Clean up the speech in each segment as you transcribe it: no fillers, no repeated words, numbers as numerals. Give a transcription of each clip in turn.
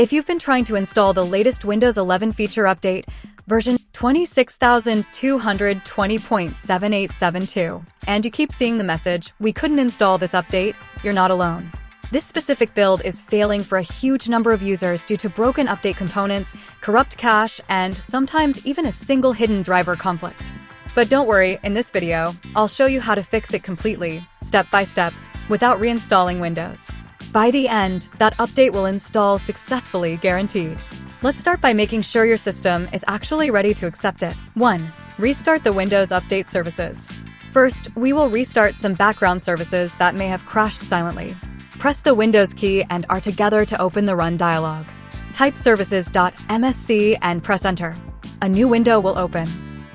If you've been trying to install the latest Windows 11 feature update, version 26220.7872, and you keep seeing the message, "We couldn't install this update," you're not alone. This specific build is failing for a huge number of users due to broken update components, corrupt cache, and sometimes even a single hidden driver conflict. But don't worry, in this video, I'll show you how to fix it completely, step by step, without reinstalling Windows. By the end, that update will install successfully, guaranteed. Let's start by making sure your system is actually ready to accept it. 1. Restart the Windows Update services. First, we will restart some background services that may have crashed silently. Press the Windows key and R together to open the Run dialog. Type services.msc and press Enter. A new window will open.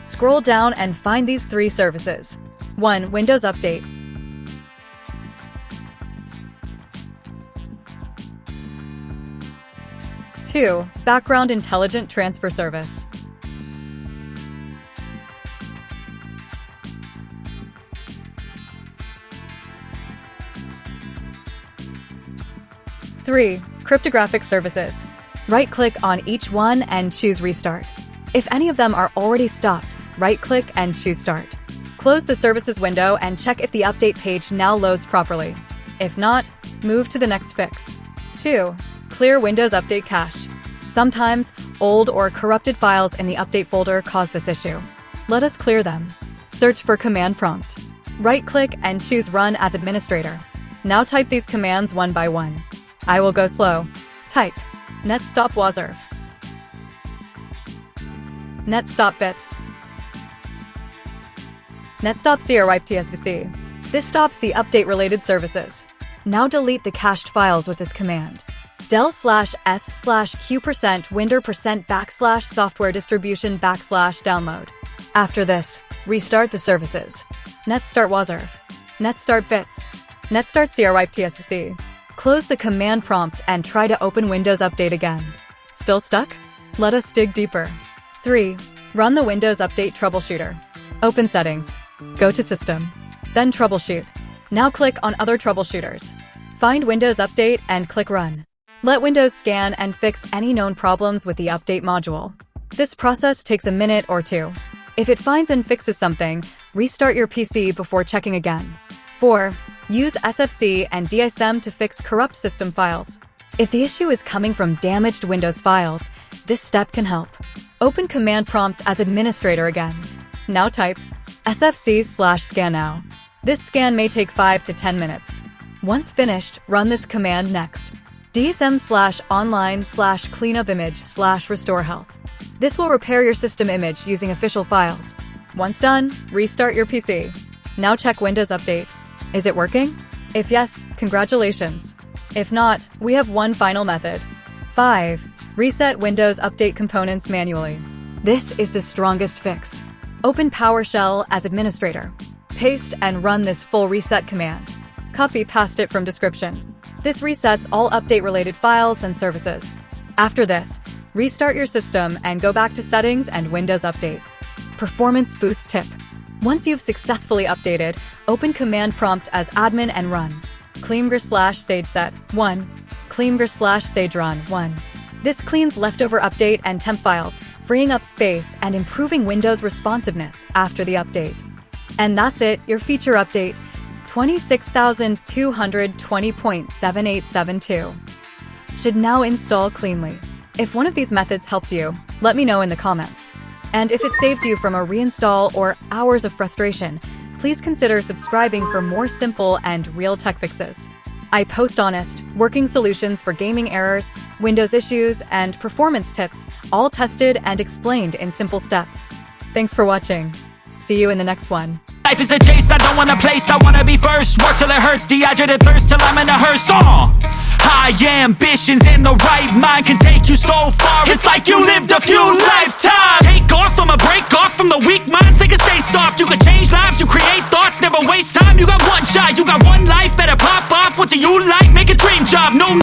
Scroll down and find these 3 services. 1. Windows Update. 2. Background Intelligent Transfer Service. 3. Cryptographic Services. Right-click on each one and choose Restart. If any of them are already stopped, right-click and choose Start. Close the Services window and check if the update page now loads properly. If not, move to the next fix. 2. Clear Windows Update cache. Sometimes, old or corrupted files in the Update folder cause this issue. Let us clear them. Search for Command Prompt. Right-click and choose Run as Administrator. Now type these commands one by one. I will go slow. Type netstop wazrf, netstop bits, netstop crwipetsvc. This stops the update-related services. Now delete the cached files with this command. del/s/q%winder%\software distribution\download. After this, restart the services. netstart wazrf, netstart bits, netstart crwipetsvc. Close the command prompt and try to open Windows Update again. Still stuck? Let us dig deeper. 3. Run the Windows Update Troubleshooter. Open Settings. Go to System. Then Troubleshoot. Now click on Other Troubleshooters. Find Windows Update and click Run. Let Windows scan and fix any known problems with the Update module. This process takes a minute or 2. If it finds and fixes something, restart your PC before checking again. 4. Use SFC and DSM to fix corrupt system files. If the issue is coming from damaged Windows files, this step can help. Open Command Prompt as Administrator again. Now type sfc/scan now. This scan may take 5 to 10 minutes. Once finished, run this command next. dsm/online/cleanupimage/restore health. This will repair your system image using official files. Once done, restart your PC. Now check Windows Update. Is it working? If yes, congratulations. If not, we have one final method. 5. Reset Windows Update components manually. This is the strongest fix. Open PowerShell as Administrator. Paste and run this full reset command. Copy-paste it from description. This resets all update-related files and services. After this, restart your system and go back to Settings and Windows Update. Performance Boost Tip. Once you've successfully updated, open Command Prompt as Admin and run. cleangr/sageset 1, cleangr/sagerun 1. This cleans leftover update and temp files, freeing up space and improving Windows responsiveness after the update. And that's it, your feature update, 26220.7872. Should now install cleanly. If one of these methods helped you, let me know in the comments. And if it saved you from a reinstall or hours of frustration, please consider subscribing for more simple and real tech fixes. I post honest, working solutions for gaming errors, Windows issues, and performance tips, all tested and explained in simple steps. Thanks for watching. See you in the next one. Life is a chase, I don't want a place, I wanna be first. Work till it hurts, dehydrated thirst till I'm in a hearse. High ambitions in the right mind can take you so far. It's like you lived a few lifetimes.